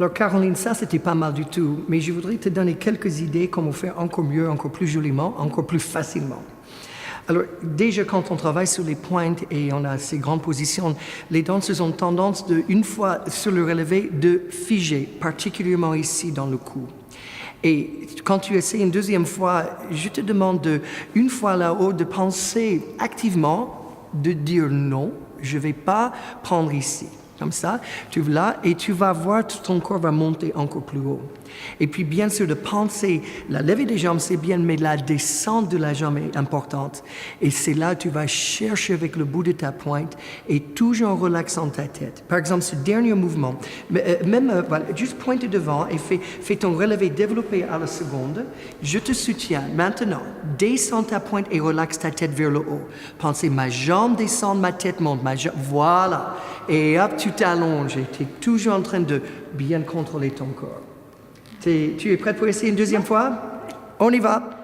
Alors Caroline, ça c'était pas mal du tout, mais je voudrais te donner quelques idées comment faire encore mieux, encore plus joliment, encore plus facilement. Alors déjà quand on travaille sur les pointes et on a ces grandes positions, les danseuses ont tendance de, une fois sur le relevé, de figer, particulièrement ici dans le cou. Et quand tu essaies une deuxième fois, je te demande de, une fois là-haut de penser activement, de dire non, je ne vais pas prendre ici. Comme ça, tu vas là et tu vas voir que ton corps va monter encore plus haut. Et puis bien sûr de penser, la levée des jambes c'est bien, mais la descente de la jambe est importante. Et c'est là que tu vas chercher avec le bout de ta pointe et toujours en relaxant ta tête. Par exemple, ce dernier mouvement, voilà, juste pointe devant et fais ton relevé développé à la seconde. Je te soutiens. Maintenant, descends ta pointe et relaxe ta tête vers le haut. Pensez, ma jambe descend, ma tête monte. Voilà. Et hop, tu t'allonges et tu es toujours en train de bien contrôler ton corps. Tu es prête pour essayer une deuxième fois? On y va!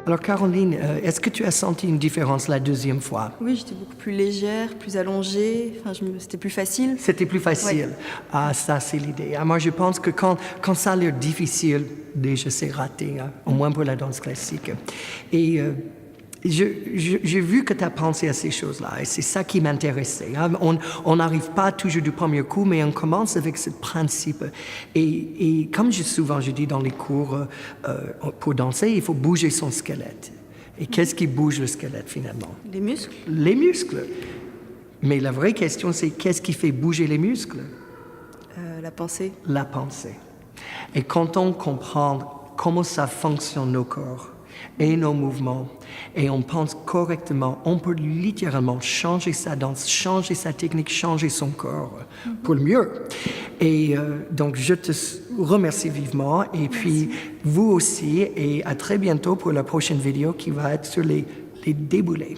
Alors Caroline, est-ce que tu as senti une différence la deuxième fois? Oui, j'étais beaucoup plus légère, plus allongée, c'était plus facile. C'était plus facile. Ouais. Ah, ça c'est l'idée. Ah, moi je pense que quand ça a l'air difficile, déjà c'est raté, hein, au moins pour la danse classique. Et j'ai vu que tu as pensé à ces choses-là et c'est ça qui m'intéressait. Hein. On n'arrive pas toujours du premier coup, mais on commence avec ce principe. Et comme souvent je dis dans les cours, pour danser, il faut bouger son squelette. Et qu'est-ce qui bouge le squelette finalement? Les muscles. Les muscles. Mais la vraie question, c'est qu'est-ce qui fait bouger les muscles? La pensée. La pensée. Et quand on comprend comment ça fonctionne nos corps, et nos mouvements, et on pense correctement, on peut littéralement changer sa danse, changer sa technique, changer son corps pour le mieux. Et donc, je te remercie vivement, et puis vous aussi, et à très bientôt pour la prochaine vidéo qui va être sur les déboulés.